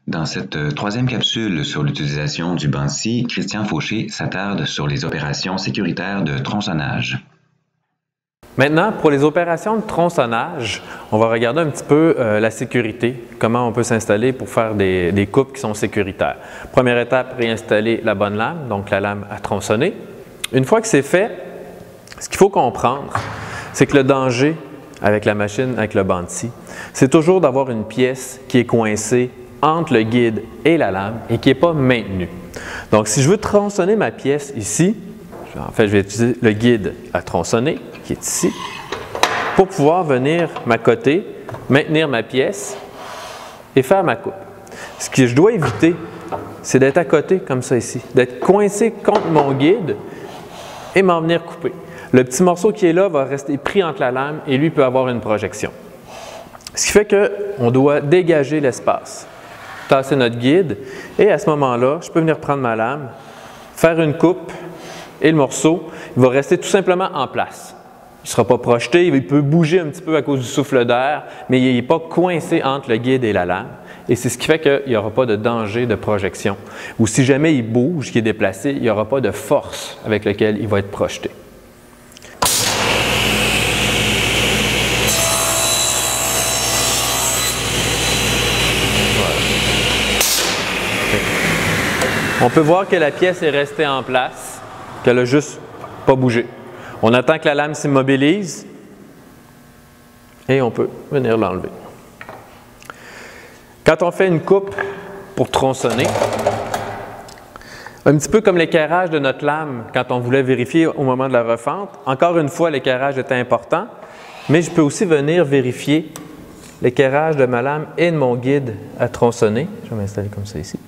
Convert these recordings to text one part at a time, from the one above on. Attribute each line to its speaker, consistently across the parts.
Speaker 1: Dans cette troisième capsule sur l'utilisation du BANSI, Christian Fauché s'attarde sur les opérations sécuritaires de tronçonnage.
Speaker 2: Maintenant, pour les opérations de tronçonnage, on va regarder un petit peu la sécurité, comment on peut s'installer pour faire des coupes qui sont sécuritaires. Première étape, réinstaller la bonne lame, donc la lame à tronçonner. Une fois que c'est fait, ce qu'il faut comprendre, c'est que le danger avec la machine, avec le BANSI, c'est toujours d'avoir une pièce qui est coincée entre le guide et la lame et qui n'est pas maintenue. Donc, si je veux tronçonner ma pièce ici, je vais utiliser le guide à tronçonner, qui est ici, pour pouvoir venir m'accoter, maintenir ma pièce et faire ma coupe. Ce que je dois éviter, c'est d'être à côté comme ça ici, d'être coincé contre mon guide et m'en venir couper. Le petit morceau qui est là va rester pris entre la lame et lui peut avoir une projection. Ce qui fait qu'on doit dégager l'espace, tasser notre guide et à ce moment-là, je peux venir prendre ma lame, faire une coupe et le morceau il va rester tout simplement en place. Il ne sera pas projeté, il peut bouger un petit peu à cause du souffle d'air, mais il n'est pas coincé entre le guide et la lame. Et c'est ce qui fait qu'il n'y aura pas de danger de projection. Ou si jamais il bouge, qu'il est déplacé, il n'y aura pas de force avec laquelle il va être projeté. On peut voir que la pièce est restée en place, qu'elle n'a juste pas bougé. On attend que la lame s'immobilise et on peut venir l'enlever. Quand on fait une coupe pour tronçonner, un petit peu comme l'équerrage de notre lame quand on voulait vérifier au moment de la refente, encore une fois, l'équerrage était important, mais je peux aussi venir vérifier l'équerrage de ma lame et de mon guide à tronçonner. Je vais m'installer comme ça ici.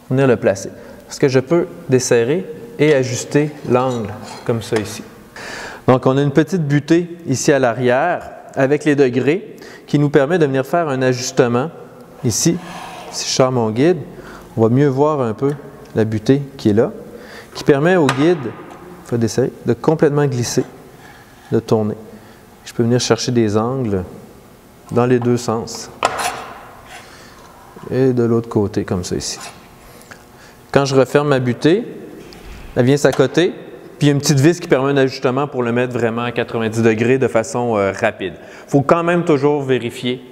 Speaker 2: Venir le placer. Parce que je peux desserrer et ajuster l'angle comme ça ici. Donc, on a une petite butée ici à l'arrière avec les degrés qui nous permet de venir faire un ajustement ici. Si je sors mon guide, on va mieux voir un peu la butée qui est là, qui permet au guide, il faut desserrer, de complètement glisser, de tourner. Je peux venir chercher des angles dans les deux sens et de l'autre côté comme ça ici. Quand je referme ma butée, elle vient s'accoter, puis il y a une petite vis qui permet un ajustement pour le mettre vraiment à 90 degrés de façon rapide. Il faut quand même toujours vérifier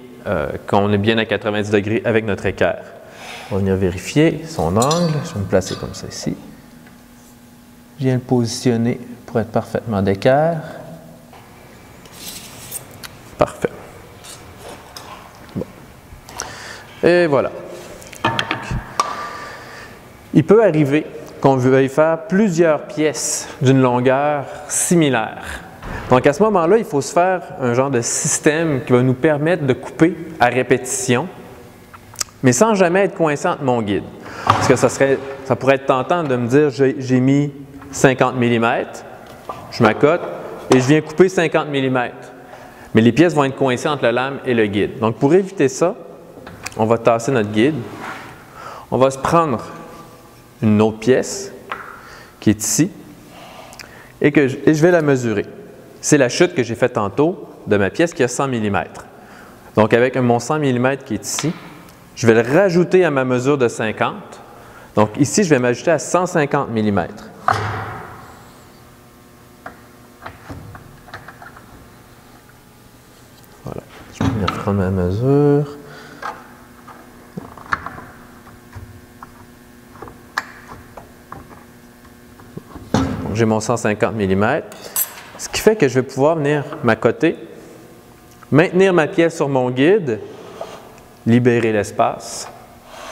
Speaker 2: qu'on est bien à 90 degrés avec notre équerre. On va venir vérifier son angle. Je vais me placer comme ça ici. Je viens le positionner pour être parfaitement d'équerre. Parfait. Bon. Et voilà. Il peut arriver qu'on veuille faire plusieurs pièces d'une longueur similaire. Donc à ce moment-là, il faut se faire un genre de système qui va nous permettre de couper à répétition, mais sans jamais être coincé entre mon guide. Parce que ça pourrait être tentant de me dire, j'ai mis 50 mm, je m'accote et je viens couper 50 mm. Mais les pièces vont être coincées entre la lame et le guide. Donc pour éviter ça, on va tasser notre guide. On va se prendre une autre pièce qui est ici et je vais la mesurer. C'est la chute que j'ai faite tantôt de ma pièce qui a 100 mm. Donc avec mon 100 mm qui est ici, je vais le rajouter à ma mesure de 50. Donc ici, je vais m'ajouter à 150 mm. Voilà. Je vais venir prendre ma mesure. J'ai mon 150 mm, ce qui fait que je vais pouvoir venir m'accoter, maintenir ma pièce sur mon guide, libérer l'espace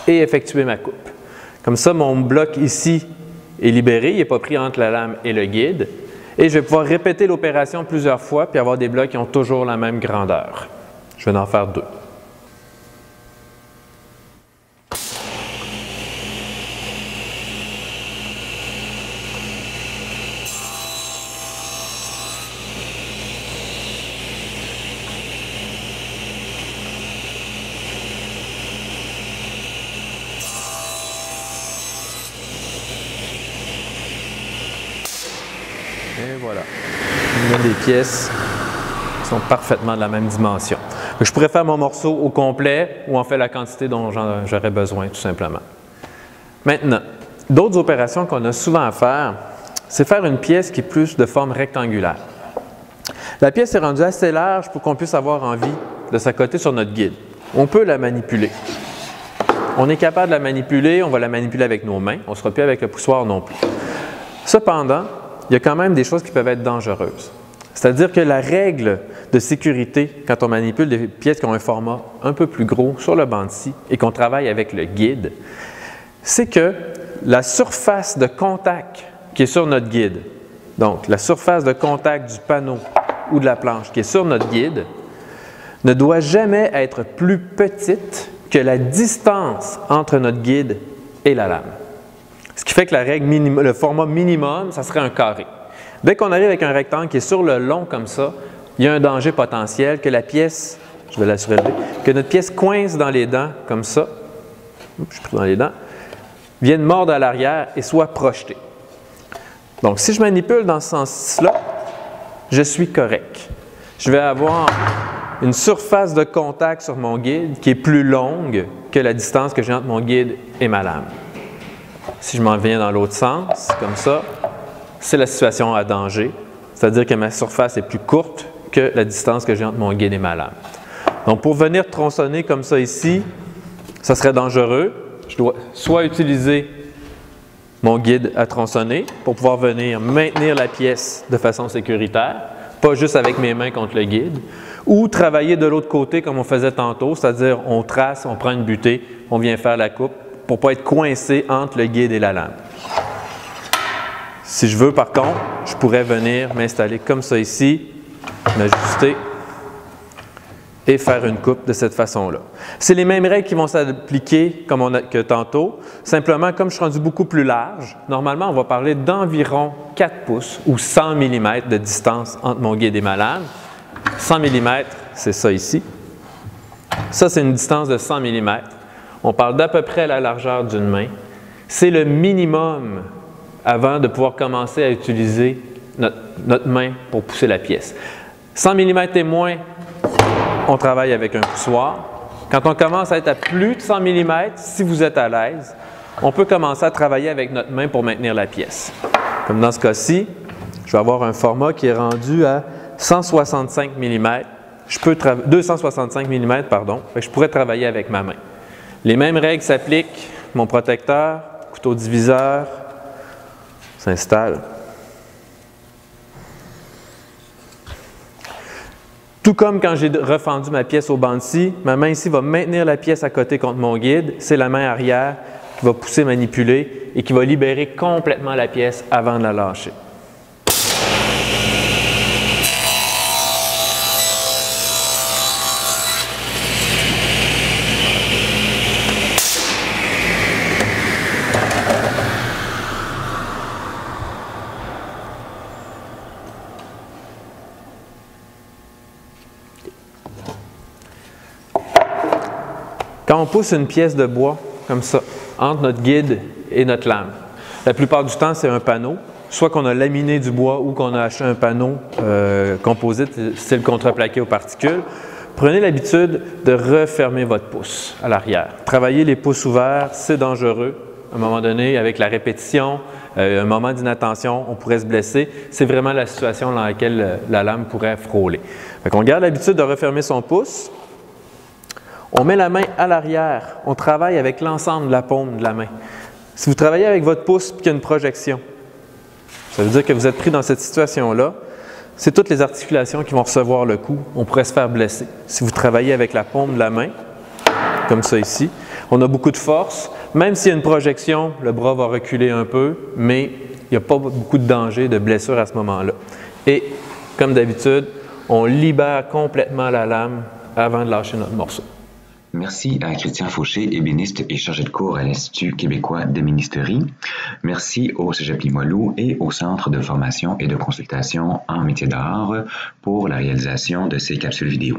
Speaker 2: et effectuer ma coupe. Comme ça, mon bloc ici est libéré, il n'est pas pris entre la lame et le guide, et je vais pouvoir répéter l'opération plusieurs fois puis avoir des blocs qui ont toujours la même grandeur. Je vais en faire deux. Et voilà, on a des pièces qui sont parfaitement de la même dimension. Je pourrais faire mon morceau au complet ou en fait la quantité dont j'aurais besoin, tout simplement. Maintenant, d'autres opérations qu'on a souvent à faire, c'est faire une pièce qui est plus de forme rectangulaire. La pièce est rendue assez large pour qu'on puisse avoir envie de s'accoter sur notre guide. On peut la manipuler. On est capable de la manipuler, on va la manipuler avec nos mains, on ne sera plus avec le poussoir non plus. Cependant, il y a quand même des choses qui peuvent être dangereuses. C'est-à-dire que la règle de sécurité, quand on manipule des pièces qui ont un format un peu plus gros sur le banc de scie et qu'on travaille avec le guide, c'est que la surface de contact qui est sur notre guide, donc la surface de contact du panneau ou de la planche qui est sur notre guide, ne doit jamais être plus petite que la distance entre notre guide et la lame. Ce qui fait que la règle le format minimum, ça serait un carré. Dès qu'on arrive avec un rectangle qui est sur le long comme ça, il y a un danger potentiel que la pièce, je vais la surélever, que notre pièce coince dans les dents comme ça, je suis pris dans les dents, vienne mordre à l'arrière et soit projetée. Donc, si je manipule dans ce sens-là, je suis correct. Je vais avoir une surface de contact sur mon guide qui est plus longue que la distance que j'ai entre mon guide et ma lame. Si je m'en viens dans l'autre sens, comme ça, c'est la situation à danger, c'est-à-dire que ma surface est plus courte que la distance que j'ai entre mon guide et ma lame. Donc, pour venir tronçonner comme ça ici, ça serait dangereux. Je dois soit utiliser mon guide à tronçonner pour pouvoir venir maintenir la pièce de façon sécuritaire, pas juste avec mes mains contre le guide, ou travailler de l'autre côté comme on faisait tantôt, c'est-à-dire on trace, on prend une butée, on vient faire la coupe pour ne pas être coincé entre le guide et la lame. Si je veux, par contre, je pourrais venir m'installer comme ça ici, m'ajuster et faire une coupe de cette façon-là. C'est les mêmes règles qui vont s'appliquer que tantôt. Simplement, comme je suis rendu beaucoup plus large, normalement, on va parler d'environ 4 pouces ou 100 mm de distance entre mon guide et ma lame. 100 mm, c'est ça ici. Ça, c'est une distance de 100 mm. On parle d'à peu près la largeur d'une main. C'est le minimum avant de pouvoir commencer à utiliser notre main pour pousser la pièce. 100 mm et moins, on travaille avec un poussoir. Quand on commence à être à plus de 100 mm, si vous êtes à l'aise, on peut commencer à travailler avec notre main pour maintenir la pièce. Comme dans ce cas-ci, je vais avoir un format qui est rendu à 165 mm. 265 mm, pardon. Je pourrais travailler avec ma main. Les mêmes règles s'appliquent. Mon protecteur, couteau diviseur, s'installe. Tout comme quand j'ai refendu ma pièce au banc de scie, ma main ici va maintenir la pièce à côté contre mon guide. C'est la main arrière qui va pousser, manipuler et qui va libérer complètement la pièce avant de la lâcher. Quand on pousse une pièce de bois, comme ça, entre notre guide et notre lame, la plupart du temps, c'est un panneau, soit qu'on a laminé du bois ou qu'on a acheté un panneau composite, style contreplaqué aux particules. Prenez l'habitude de refermer votre pouce à l'arrière. Travailler les pouces ouverts, c'est dangereux. À un moment donné, avec la répétition, un moment d'inattention, on pourrait se blesser. C'est vraiment la situation dans laquelle la lame pourrait frôler. On garde l'habitude de refermer son pouce. On met la main à l'arrière. On travaille avec l'ensemble de la paume de la main. Si vous travaillez avec votre pouce et qu'il y a une projection, ça veut dire que vous êtes pris dans cette situation-là. C'est toutes les articulations qui vont recevoir le coup. On pourrait se faire blesser. Si vous travaillez avec la paume de la main, comme ça ici, on a beaucoup de force. Même s'il y a une projection, le bras va reculer un peu, mais il n'y a pas beaucoup de danger de blessure à ce moment-là. Et comme d'habitude, on libère complètement la lame avant de lâcher notre morceau.
Speaker 1: Merci à Christian Fauché, ébéniste et chargé de cours à l'Institut québécois d'ébénisterie. Merci au Cégep Limoilou et au Centre de formation et de consultation en métiers d'art pour la réalisation de ces capsules vidéo.